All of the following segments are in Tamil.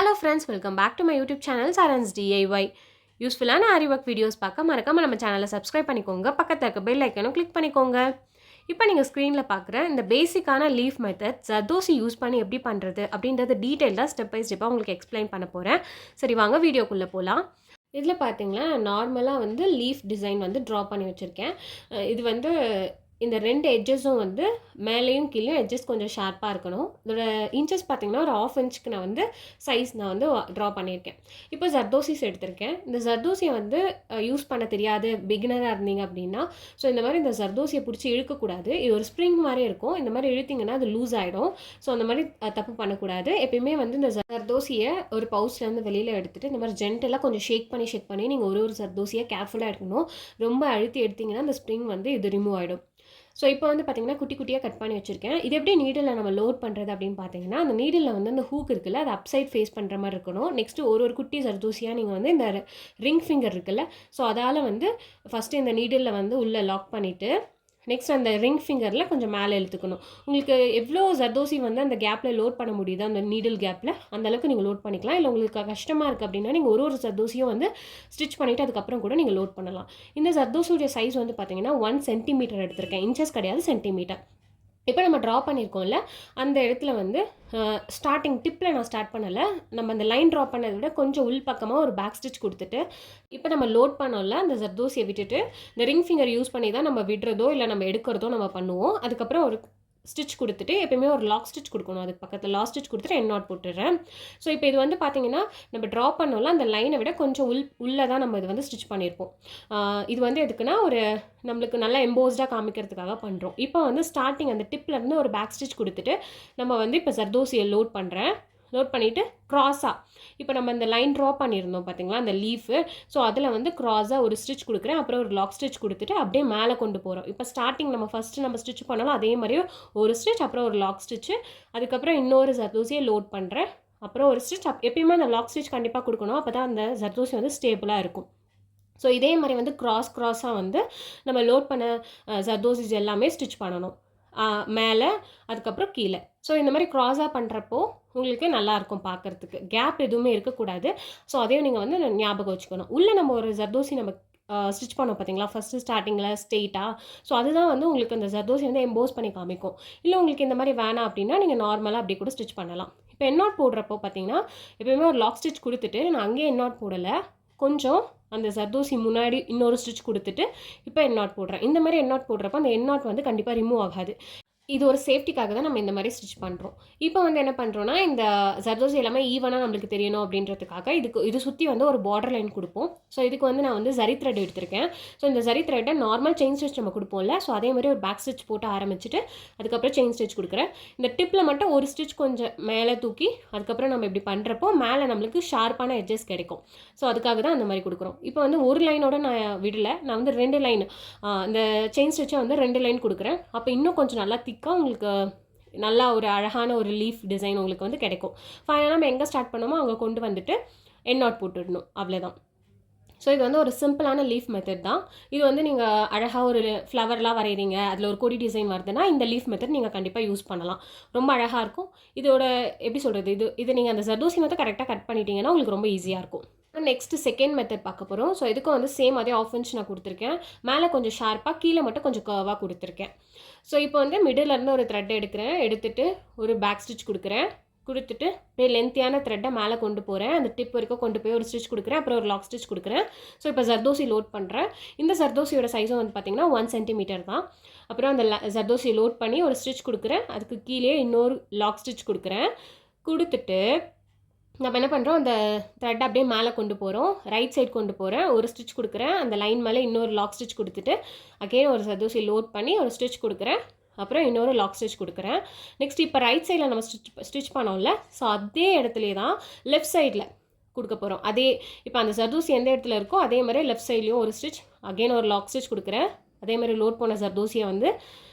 Hello friends, welcome back to my YouTube channel Saran's DIY. யூஸ்ஃபுல்லான Aariwork வீடியோஸ் பார்க்க மறக்காம நம்ம சேனலை சப்ஸ்கிரைப் பண்ணிக்கோங்க. பக்கத்துல இருக்க பெல் ஐக்கனும் கிளிக் பண்ணிக்கோங்க. இப்போ நீங்கள் ஸ்க்ரீனில் பார்க்குற இந்த பேசிக்கான லீஃப் மெத்தட் ஜர்தோசி யூஸ் பண்ணி எப்படி பண்ணுறது அப்படின்றத டீட்டெயிலாக ஸ்டெப் பை ஸ்டெப்பாக உங்களுக்கு எக்ஸ்பிளைன் பண்ண போகிறேன். சரி வாங்க வீடியோக்குள்ளே போகலாம். இதில் பார்த்தீங்கன்னா நார்மலாக வந்து லீஃப் டிசைன் வந்து ட்ரா பண்ணி வச்சுருக்கேன். இது வந்து இந்த ரெண்டு எட்ஜஸும் வந்து மேலேயும் கீழே எட்ஜஸ் கொஞ்சம் ஷார்ப்பாக இருக்கணும். இதோட இன்ச்சஸ் பார்த்தீங்கன்னா ஒரு 1/2 இன்ச்சுக்கு நான் வந்து சைஸ் நான் வந்து ட்ரா பண்ணியிருக்கேன். இப்போ ஜர்தோசிஸ் எடுத்திருக்கேன். இந்த ஜர்தோசியை வந்து யூஸ் பண்ண தெரியாது பிகினராக இருந்தீங்க அப்படின்னா, ஸோ இந்த மாதிரி இந்த ஜர்தோசியை பிடிச்சி இழுக்கக்கூடாது. இது ஒரு ஸ்ப்ரிங் மாதிரி இருக்கும். இந்த மாதிரி இழுத்திங்கன்னா அது லூஸ் ஆகிடும். ஸோ அந்த மாதிரி தப்பு பண்ணக்கூடாது. எப்பயுமே வந்து இந்த ஜர்தோசியை ஒரு பவுச்லேருந்து வெளியில் எடுத்துகிட்டு இந்த மாதிரி ஜென்டலாக கொஞ்சம் ஷேக் பண்ணி நீங்கள் ஒரு ஜர்தோசியை கேர்ஃபுல்லாக எடுக்கணும். ரொம்ப அழுத்தி எடுத்திங்கன்னா அந்த ஸ்ப்ரிங் வந்து இது ரிமூவ் ஆகிடும். ஸோ இப்போ வந்து பார்த்திங்கன்னா குட்டி குட்டியாக கட் பண்ணி வச்சுருக்கேன். இது எப்படி நீடில் நம்ம லோட் பண்ணுறது அப்படின்னு பார்த்தீங்கன்னா, அந்த நீடில் வந்து அந்த ஹூக் இருக்குல்ல, அது அப்சைட் ஃபேஸ் பண்ணுற மாதிரி இருக்கணும். நெக்ஸ்ட்டு ஒரு குட்டி ஜர்தோசியாக நீங்கள் வந்து இந்த ரிங் ஃபிங்கர் இருக்குல்ல, ஸோ அதால் வந்து ஃபஸ்ட்டு இந்த நீடில் வந்து உள்ளே லாக் பண்ணிவிட்டு நெக்ஸ்ட் அந்த ரிங் ஃபிங்கரில் கொஞ்சம் மேலே இழுத்துக்கணும். உங்களுக்கு எவ்வளோ ஜர்தோசி வந்து அந்த கேப்பில் லோட் பண்ண முடியுதோ அந்த நீடில் கேப்பில் அந்தளவுக்கு நீங்கள் லோட் பண்ணிக்கலாம். இல்லை உங்களுக்கு கஷ்டமாக இருக்குது அப்படின்னா நீங்கள் ஒரு ஜர்தோசியும் வந்து ஸ்டிச் பண்ணிவிட்டு அதுக்கப்புறம் கூட நீங்கள் லோட் பண்ணலாம். இந்த ஜர்தோசியோடைய சைஸ் வந்து பார்த்தீங்கன்னா 1 சென்டிமீட்டர் எடுத்திருக்கேன். இன்ச்சஸ் கிடையாது, சென்டிமீட்டர். இப்போ நம்ம ட்ரா பண்ணியிருக்கோம்ல, அந்த இடத்துல வந்து ஸ்டார்டிங் டிப்பில் நான் ஸ்டார்ட் பண்ணலை. நம்ம அந்த லைன் ட்ரா பண்ணதை விட கொஞ்சம் உள் பக்கமாக ஒரு பேக் ஸ்டிச் கொடுத்துட்டு இப்போ நம்ம லோட் பண்ணோம்ல அந்த ஜர்தோசியை விட்டுட்டு இந்த ரிங் ஃபிங்கர் யூஸ் பண்ணி தான் நம்ம விடுறதோ இல்லை நம்ம எடுக்கிறதோ நம்ம பண்ணுவோம். அதுக்கப்புறம் ஒரு ஸ்டிச் கொடுத்துட்டு எப்பயுமே ஒரு லாக் ஸ்டிச் கொடுக்கணும். அதுக்கு பக்கத்தில் லாக் ஸ்டிச் கொடுத்துட்டு எண்ட் நாட் போட்டுடுறேன். ஸோ இப்போ இது வந்து பார்த்தீங்கன்னா நம்ம ட்ரா பண்ணோம்ல அந்த லைனை விட கொஞ்சம் உள்ளே தான் நம்ம இது வந்து ஸ்டிச் பண்ணியிருப்போம். இது வந்து எதுக்குன்னா ஒரு நம்மளுக்கு நல்லா எம்போஸ்டாக காமிக்கிறதுக்காக பண்ணுறோம். இப்போ வந்து ஸ்டார்டிங் அந்த டிப்லேருந்து ஒரு பேக் ஸ்டிச் கொடுத்துட்டு நம்ம வந்து இப்போ ஜர்தோசியை லோட் பண்ணிவிட்டு க்ராஸாக இப்போ நம்ம இந்த லைன் ட்ரா பண்ணியிருந்தோம் பார்த்தீங்களா அந்த லீஃபு, ஸோ அதில் வந்து க்ராஸாக ஒரு ஸ்டிச் கொடுக்குறேன். அப்புறம் ஒரு லாக் ஸ்டிச் கொடுத்துட்டு அப்படியே மேலே கொண்டு போகிறோம். இப்போ ஸ்டார்டிங் நம்ம ஃபஸ்ட்டு நம்ம ஸ்டிச் பண்ணாலும் அதே மாதிரியே ஒரு ஸ்டிச், அப்புறம் ஒரு லாக் ஸ்டிச்சு, அதுக்கப்புறம் இன்னொரு ஜர்தோசியை லோட் பண்ணுறேன். அப்புறம் ஒரு ஸ்டிச். எப்பயுமே அந்த லாக் ஸ்டிச் கண்டிப்பாக கொடுக்கணும். அப்போ தான் அந்த ஜர்தோசி வந்து ஸ்டேபிளாக இருக்கும். ஸோ இதே மாதிரி வந்து க்ராஸாக வந்து நம்ம லோட் பண்ண ஜர்தோசிஸ் எல்லாமே ஸ்டிச் பண்ணணும். மேலே அதுக்கப்புறம் கீழே. ஸோ இந்த மாதிரி க்ராஸாக பண்ணுறப்போ உங்களுக்கு நல்லாயிருக்கும் பார்க்குறதுக்கு. கேப் எதுவுமே இருக்கக்கூடாது. ஸோ அதையும் நீங்கள் வந்து ஞாபகம் வச்சுக்கணும். உள்ளே நம்ம ஒரு ஜர்தோசி நம்ம ஸ்டிச் பண்ணோம் பார்த்தீங்களா ஃபஸ்ட்டு ஸ்டார்டிங்கில் ஸ்ட்ரெயிட்டாக. ஸோ அதுதான் வந்து உங்களுக்கு அந்த ஜர்தோசி வந்து எம்போஸ் பண்ணி காமிக்கும். இல்லை உங்களுக்கு இந்த மாதிரி வேணாம் அப்படின்னா நீங்கள் நார்மலாக அப்படி கூட ஸ்டிச் பண்ணலாம். இப்போ எண்ட் நாட் போடுறப்போ பார்த்தீங்கன்னா எப்பயுமே ஒரு லாக் ஸ்டிச் கொடுத்துட்டு நான் அங்கேயே எண்ட் நாட் போடலை, கொஞ்சம் அந்த ஜர்தோசி முன்னாடி இன்னொரு ஸ்டிச் கொடுத்துட்டு இப்போ எண்ட் நாட் போடுறேன். இந்த மாதிரி எண்ட் நாட் போடுறப்போ அந்த எண்ட் நாட் வந்து கண்டிப்பாக ரிமூவ் ஆகாது. இது ஒரு சேஃப்டிக்காக தான் நம்ம இந்த மாதிரி ஸ்டிச் பண்ணுறோம். இப்போ வந்து என்ன பண்ணுறோன்னா இந்த ஜர்தோசி எல்லாமே ஈவனாக நம்மளுக்கு தெரியணும் அப்படின்றதுக்காக இது சுற்றி வந்து ஒரு பார்டர் லைன் கொடுப்போம். ஸோ இதுக்கு வந்து நான் வந்து ஜரி த்ரெட் எடுத்திருக்கேன். ஸோ இந்த ஜரி த்ரெட்டை நார்மல் செயின் ஸ்டிச் நம்ம கொடுப்போம்ல, ஸோ அதே மாதிரி ஒரு பேக் ஸ்டிச் போட்டு ஆரம்பிச்சுட்டு அதுக்கப்புறம் செயின் ஸ்டிச் கொடுக்குறேன். இந்த டிப்பில் மட்டும் ஒரு ஸ்டிச் கொஞ்சம் மேலே தூக்கி அதுக்கப்புறம் நம்ம இப்படி பண்ணுறப்போ மேலே நம்மளுக்கு ஷார்ப்பான எட்ஜஸ் கிடைக்கும். ஸோ அதுக்காக தான் அந்த மாதிரி கொடுக்குறோம். இப்போ வந்து ஒரு லைனோட நான் விடலை, நான் வந்து 2 லைன் இந்த செயின் ஸ்டிச்சை வந்து 2 லைன் கொடுக்குறேன். அப்போ இன்னும் கொஞ்சம் நல்லா உங்களுக்கு நல்லா ஒரு அழகான ஒரு லீஃப் டிசைன் உங்களுக்கு வந்து கிடைக்கும். ஃபைனலாக நம்ம எங்கே ஸ்டார்ட் பண்ணோமோ அங்கே கொண்டு வந்துட்டு எண்ட் நாட் போட்டுடணும், அவ்வளோதான். ஸோ இது வந்து ஒரு சிம்பிளான லீஃப் மெத்தட் தான். இது வந்து நீங்கள் அழகாக ஒரு ஃப்ளவர்லாம் வரைகிறீங்க, அதில் ஒரு கொடி டிசைன் வருதுன்னா இந்த லீஃப் மெத்தட் நீங்கள் கண்டிப்பாக யூஸ் பண்ணலாம். ரொம்ப அழகாக இருக்கும். இதோட எப்படி சொல்கிறது, இது நீங்கள் அந்த ஜர்தோசி மெத்தட் கரெக்டாக கட் பண்ணிட்டீங்கன்னா உங்களுக்கு ரொம்ப ஈஸியாக இருக்கும். நெக்ஸ்ட்டு செகண்ட் மெத்தட் பார்க்க போகிறோம். ஸோ இதுக்கும் வந்து சேம் அதே 1/2 இன்ச் நான் கொடுத்துருக்கேன். மேலே கொஞ்சம் ஷார்ப்பாக, கீழே மட்டும் கொஞ்சம் கர்வாக கொடுத்துருக்கேன். ஸோ இப்போ வந்து மிடிலேருந்து ஒரு த்ரெட் எடுத்துகிட்டு ஒரு பேக் ஸ்டிச் கொடுத்துட்டு அப்படியே லென்த்தியான த்ரெட்டை மேலே கொண்டு போகிறேன். அந்த டிப் வரைக்கும் கொண்டு போய் ஒரு ஸ்டிச் கொடுக்குறேன். அப்புறம் ஒரு லாக் ஸ்டிச் கொடுக்குறேன். ஸோ இப்போ ஜர்தோசி லோட் பண்ணுறேன். இந்த ஜர்தோசியோட சைஸும் வந்து பார்த்திங்கன்னா 1 சென்டிமீட்டர் தான். அப்புறம் அந்த ஜர்தோசி லோட் பண்ணி ஒரு ஸ்டிச் கொடுக்குறேன். அதுக்கு கீழே இன்னொரு லாக் ஸ்டிச் கொடுத்துட்டு நம்ம என்ன பண்ணுறோம், அந்த த்ரெட் அப்படியே மேலே கொண்டு போகிறோம். ரைட் சைட் கொண்டு போகிறேன், ஒரு ஸ்டிச் கொடுக்குறேன். அந்த லைன் மேலே இன்னொரு லாக் ஸ்டிச் கொடுத்துட்டு அகைன் ஒரு ஜர்தோசி லோட் பண்ணி ஒரு ஸ்டிச் கொடுக்குறேன். அப்புறம் இன்னொரு லாக் ஸ்டிச் கொடுக்குறேன். நெக்ஸ்ட் இப்போ ரைட் சைடில் நம்ம ஸ்டிச் பண்ணோம்ல, ஸோ அதே இடத்துலே தான் லெஃப்ட் சைடில் கொடுக்க போகிறோம். அதே இப்போ அந்த ஜர்தோசி எந்த இடத்துல இருக்கோ அதே மாதிரி லெஃப்ட் சைட்லேயும் ஒரு ஸ்டிச், அகைன் ஒரு லாக் ஸ்டிச் கொடுக்குறேன். அதே மாதிரி லோட் பண்ண ஜர்தோசியை வந்து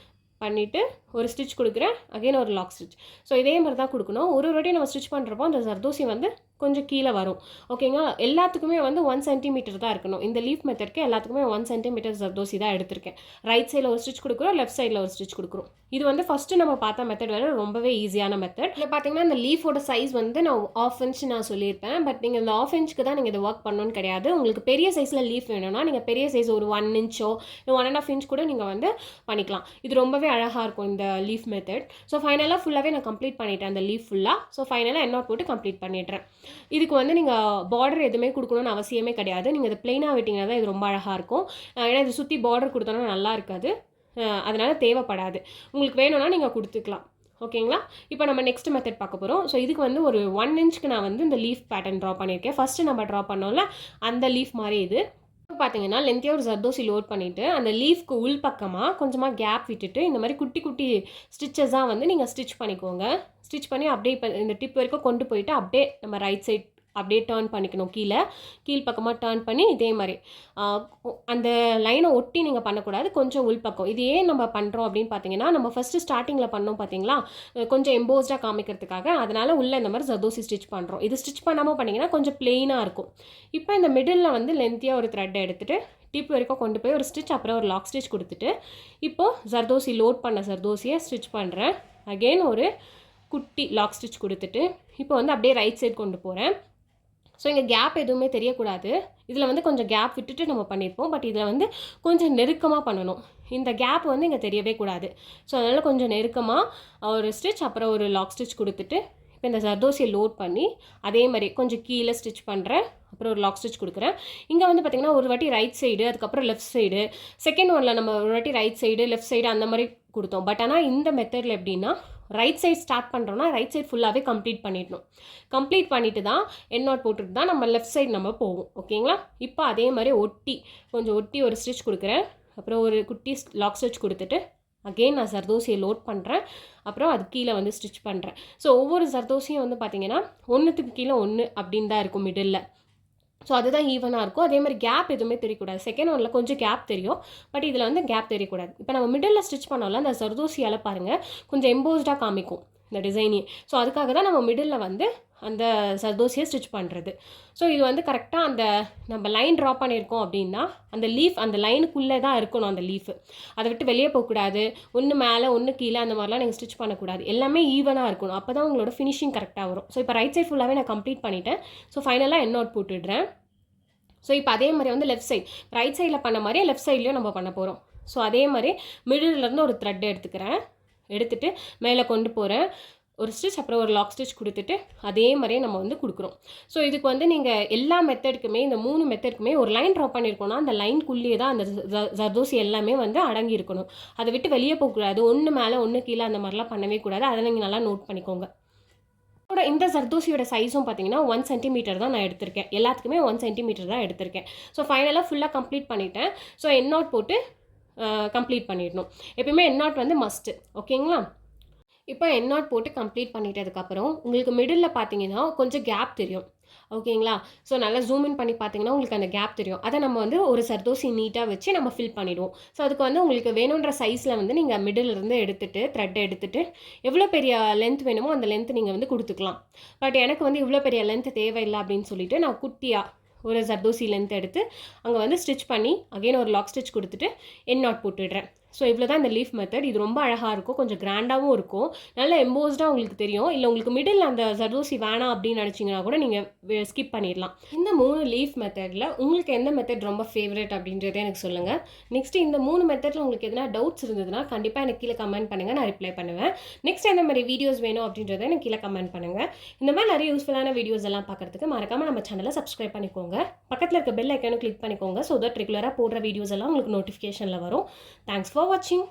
பண்ணிவிட்டு ஒரு ஸ்டிச் கொடுக்குறேன். அகைன் ஒரு லாக் ஸ்டிச். ஸோ இதே மாதிரி தான் கொடுக்கணும். ஒரு வாட்டி நம்ம ஸ்டிச் பண்ணுறப்போ அந்த ஜர்தோசி வந்து கொஞ்சம் கீழே வரும். ஓகேங்களா? எல்லாத்துக்குமே வந்து 1 சென்டிமீட்டர் தான் இருக்கணும். இந்த லீஃப் மெத்தட்க்கு எல்லாத்துக்குமே 1 சென்டிமீட்டர் ஜர்தோசி தான் எடுத்திருக்கேன். ரைட் சைடில் ஒரு ஸ்டிச் கொடுக்குறோம், லெஃப்ட் சைடில் ஒரு ஸ்டிச் கொடுக்குறோம். இது வந்து ஃபஸ்ட்டு நம்ம பார்த்த மெத்தட் வேறு ரொம்பவே ஈஸியான மெத்தட். இதில் பார்த்தீங்கன்னா இந்த லீஃபோட சைஸ் வந்து நான் 1/2 இன்ச் நான் சொல்லியிருப்பேன். பட் நீங்கள் இந்த 1/2 இன்ச்சுக்கு தான் நீங்கள் இதை ஒர்க் பண்ணணும்னு கிடையாது. உங்களுக்கு பெரிய சைஸில் லீஃப் வேணும்னா நீங்கள் பெரிய சைஸ் ஒரு 1 இன்ச்சோ 1.5 இன்ச் கூட நீங்கள் வந்து பண்ணிக்கலாம். இது ரொம்பவே அழகாக இருக்கும் இந்த லீஃப் மெத்தட். ஸோ ஃபைனலாக ஃபுல்லாகவே நான் கம்ப்ளீட் பண்ணிட்டேன் அந்த லீஃப் ஃபுல்லாக. ஸோ ஃபைனலாக எண்ணாட் போட்டு கம்ப்ளீட் பண்ணிடுறேன். இதுக்கு வந்து நீங்கள் பார்டர் எதுவுமே கொடுக்கணும்னு அவசியமே கிடையாது. நீங்கள் இதை பிளெயினாக விட்டிங்கன்னா தான் இது ரொம்ப அழகாக இருக்கும். ஏன்னா இது சுற்றி பார்டர் கொடுத்தோன்னா நல்லா இருக்காது. அதனால் தேவைப்படாது. உங்களுக்கு வேணும்னா நீங்கள் கொடுத்துக்கலாம். ஓகேங்களா? இப்போ நம்ம நெக்ஸ்ட் மெத்தட் பார்க்க போகிறோம். ஸோ இதுக்கு வந்து ஒரு 1 இன்ச்சுக்கு நான் வந்து இந்த லீஃப் பேட்டர்ன் ட்ரா பண்ணியிருக்கேன். ஃபஸ்ட்டு நம்ம ட்ரா பண்ணோம்ல அந்த லீஃப் மாதிரி இது. பார்த்தீங்கன்னா லென்த்தியாக ஒரு ஜர்தோசி லோட் பண்ணிவிட்டு அந்த லீஃப்க்கு உள் பக்கமாக கொஞ்சமாக கேப் விட்டுட்டு இந்த மாதிரி குட்டி குட்டி ஸ்டிச்சஸாக வந்து நீங்கள் ஸ்டிச் பண்ணிக்கோங்க. ஸ்டிச் பண்ணி அப்படியே இப்போ இந்த டிப் வரைக்கும் கொண்டு போயிட்டு அப்படியே நம்ம ரைட் சைட் அப்படியே டேர்ன் பண்ணிக்கணும். கீழ் பக்கமாக டேர்ன் பண்ணி இதே மாதிரி அந்த லைனை ஒட்டி நீங்கள் பண்ணக்கூடாது, கொஞ்சம் உள் பக்கம். இது ஏன் நம்ம பண்ணுறோம் அப்படின்னு பார்த்தீங்கன்னா நம்ம ஃபஸ்ட்டு ஸ்டார்டிங்கில் பண்ணோம் பார்த்தீங்களா, கொஞ்சம் எம்போஸ்டாக காமிக்கிறதுக்காக. அதனால் உள்ளே இந்த மாதிரி ஜர்தோசி ஸ்டிச் பண்ணுறோம். இது ஸ்டிச் பண்ணாமல் பண்ணிங்கன்னா கொஞ்சம் பிளெயினாக இருக்கும். இப்போ இந்த மிடில் வந்து லென்த்தியாக ஒரு த்ரெட்டை எடுத்துகிட்டு டிப் வரைக்கும் கொண்டு போய் ஒரு ஸ்டிச் அப்புறம் ஒரு லாக் ஸ்டிச் கொடுத்துட்டு இப்போது ஜர்தோசி லோட் பண்ண ஜர்தோசியை ஸ்டிச் பண்ணுறேன். அகெயின் ஒரு குட்டி லாக் ஸ்டிச் கொடுத்துட்டு இப்போ வந்து அப்படியே ரைட் சைட் கொண்டு போகிறேன். ஸோ இங்கே கேப் எதுவுமே தெரியக்கூடாது. இதில் வந்து கொஞ்சம் கேப் விட்டுட்டு நம்ம பண்ணியிருப்போம். பட் இதில் வந்து கொஞ்சம் நெருக்கமாக பண்ணணும். இந்த கேப் வந்து இங்கே தெரியவே கூடாது. ஸோ அதனால் கொஞ்சம் நெருக்கமாக ஒரு ஸ்டிச் அப்புறம் ஒரு லாக் ஸ்டிச் கொடுத்துட்டு இப்போ இந்த ஜர்தோசியை லோட் பண்ணி அதே மாதிரி கொஞ்சம் கீழே ஸ்டிச் பண்ணுறேன், அப்புறம் ஒரு லாக் ஸ்டிச் கொடுக்குறேன். இங்கே வந்து பார்த்திங்கன்னா ஒரு வாட்டி ரைட் சைடு அதுக்கப்புறம் லெஃப்ட் சைடு, செகண்ட் ஒனில் நம்ம ஒரு வாட்டி ரைட் சைடு லெஃப்ட் சைடு அந்த மாதிரி கொடுத்தோம். பட் ஆனால் இந்த மெத்தடில் எப்படின்னா ரைட் சைட் ஸ்டார்ட் பண்ணுறோன்னா ரைட் சைட் ஃபுல்லாகவே கம்ப்ளீட் பண்ணிடணும். கம்ப்ளீட் பண்ணிவிட்டு தான் எண்ணாட் போட்டுட்டு தான் நம்ம லெஃப்ட் சைடு நம்ம போவோம். ஓகேங்களா? இப்போ அதே மாதிரி கொஞ்சம் ஒட்டி ஒரு ஸ்டிச் கொடுக்குறேன், அப்புறம் ஒரு குட்டி லாக் ஸ்டிச் கொடுத்துட்டு அகெயின் நான் ஜர்தோசியை லோட் பண்ணுறேன், அப்புறம் அது கீழே வந்து ஸ்டிச் பண்ணுறேன். ஸோ ஒவ்வொரு ஜர்தோசியும் வந்து பார்த்திங்கன்னா ஒன்றுத்துக்கு கீழே ஒன்று அப்படின்னு தான் இருக்கும் மிடில். ஸோ அதுதான் ஈவனாக இருக்கும். அதே மாதிரி கேப் எதுவுமே தெரியக்கூடாது. செகண்ட் ஒனில் கொஞ்சம் கேப் தெரியும், பட் இதில் வந்து கேப் தெரியக்கூடாது. இப்போ நம்ம மிடில் ஸ்டிச் பண்ணோம்ல அந்த ஜர்தோசியால் பாருங்கள் கொஞ்சம் எம்போஸ்டாக காமிக்கும் இந்த டிசைனே. ஸோ அதுக்காக தான் நம்ம மிடில் வந்து அந்த ஜர்தோசியை ஸ்டிச் பண்ணுறது. ஸோ இது வந்து கரெக்டாக அந்த நம்ம லைன் ட்ரா பண்ணியிருக்கோம் அப்படின்னா அந்த லீஃப் அந்த லைனுக்குள்ளே தான் இருக்கணும். அந்த லீஃப் அதை விட்டு வெளியே போகக்கூடாது. ஒன்று மேலே ஒன்று கீழே அந்த மாதிரிலாம் நீங்கள் ஸ்டிச் பண்ணக்கூடாது. எல்லாமே ஈவனாக இருக்கணும். அப்போ தான் உங்களோட ஃபினிஷிங் கரெக்டாக வரும். ஸோ இப்போ ரைட் சைட் ஃபுல்லாகவே நான் கம்ப்ளீட் பண்ணிட்டேன். ஸோ ஃபைனலாக எண்ணாட் போட்டுடுறேன். ஸோ இப்போ அதே மாதிரி வந்து லெஃப்ட் சைட் ரைட் சைடில் பண்ண மாதிரியே லெஃப்ட் சைட்லேயும் நம்ம பண்ண போகிறோம். ஸோ அதே மாதிரி மிடில்லேருந்து ஒரு த்ரெட் எடுத்துகிட்டு மேலே கொண்டு போகிறேன், ஒரு ஸ்டிச் அப்புறம் ஒரு லாக் ஸ்டிச் கொடுத்துட்டு அதே மாதிரியே நம்ம வந்து கொடுக்குறோம். ஸோ இதுக்கு வந்து நீங்கள் எல்லா மெத்தடுக்குமே இந்த 3 மெத்தடுக்குமே ஒரு லைன் ட்ரா பண்ணியிருக்கோன்னா அந்த லைனுக்குள்ளேயே தான் அந்த ஜர்தோசி எல்லாமே வந்து அடங்கி இருக்கணும். அதை விட்டு வெளியே போகக்கூடாது. ஒன்று மேலே ஒன்று கீழே அந்த மாதிரிலாம் பண்ணவே கூடாது. அதை நீங்கள் நல்லா நோட் பண்ணிக்கோங்க. இந்த ஜர்தோசியோட சைஸும் பார்த்தீங்கன்னா 1 சென்டிமீட்டர் தான் நான் எடுத்திருக்கேன். எல்லாத்துக்குமே 1 சென்டிமீட்டர் தான் எடுத்திருக்கேன். ஸோ ஃபைனலாக ஃபுல்லாக கம்ப்ளீட் பண்ணிட்டேன். ஸோ எண்ணாட் போட்டு கம்ப்ளீட் பண்ணிடணும். எப்பயுமே எண்ணாட் வந்து மஸ்ட்டு. ஓகேங்களா? இப்போ எண்ணாட் போட்டு கம்ப்ளீட் பண்ணிட்டதுக்கப்புறம் உங்களுக்கு மிடில் பார்த்தீங்கன்னா கொஞ்சம் கேப் தெரியும். ஓகேங்களா? ஸோ நல்லா ஜூம் இன் பண்ணி பார்த்தீங்கன்னா உங்களுக்கு அந்த கேப் தெரியும். அதை நம்ம வந்து ஒரு ஜர்தோசி நீட்டாக வச்சு நம்ம ஃபில் பண்ணிவிடுவோம். ஸோ அதுக்கு வந்து உங்களுக்கு வேணுன்ற சைஸில் வந்து நீங்கள் மிடிலிருந்து எடுத்துகிட்டு த்ரெட்டை எடுத்துகிட்டு எவ்வளோ பெரிய லென்த் வேணுமோ அந்த லென்த் நீங்கள் வந்து கொடுத்துக்கலாம். பட் எனக்கு வந்து இவ்வளோ பெரிய லென்த் தேவையில்லை அப்படின்னு சொல்லிட்டு நான் குட்டியாக ஒரு ஜர்தோசி லென்த் எடுத்து அங்கே வந்து ஸ்டிச் பண்ணி அகெயின் ஒரு லாக் ஸ்டிச் கொடுத்துட்டு எண்ணாட் போட்டுடுறேன். ஸோ இவ்வளோ தான் இந்த லீஃப் மெத்தட். இது ரொம்ப அழகாக இருக்கும், கொஞ்சம் கிராண்டாகவும் இருக்கும், நல்ல எம்போஸ்டாக உங்களுக்கு தெரியும். இல்லை உங்களுக்கு மிடில் அந்த ஜர்தோசி வேணாம் அப்படின்னு நினச்சிங்கன்னா கூட நீங்கள் ஸ்கிப் பண்ணிடலாம். இந்த 3 லீஃப் மெத்தடில் உங்களுக்கு எந்த மெத்தட் ரொம்ப ஃபேவரட் அப்படின்றத எனக்கு சொல்லுங்கள். நெக்ஸ்ட்டு இந்த 3 மெத்தடில் உங்களுக்கு எதனா டவுட்ஸ் இருந்ததுன்னா கண்டிப்பாக எனக்கு கீழே கமெண்ட் பண்ணுங்கள், நான் ரிப்ளை பண்ணுவேன். நெக்ஸ்ட் எந்த மாதிரி வீடியோஸ் வேணும் அப்படின்றத எனக்கு கீழே கமெண்ட் பண்ணுங்கள். இந்த மாதிரி நிறைய யூஸ்ஃபுல்லான வீடியோஸ் எல்லாம் பார்க்குறதுக்கு மறக்காமல் நம்ம சேனலை சப்ஸ்கிரைப் பண்ணிக்கோங்க. பக்கத்தில் இருக்க பெல் ஐக்கானும் கிளிக் பண்ணிக்கோங்க. ஸோ தட் ரெகுலராக போடுற வீடியோஸ் எல்லாம் உங்களுக்கு நோட்டிஃபிகேஷனில் வரும். தேங்க்ஸ் ஃபார் வாட்சிங்.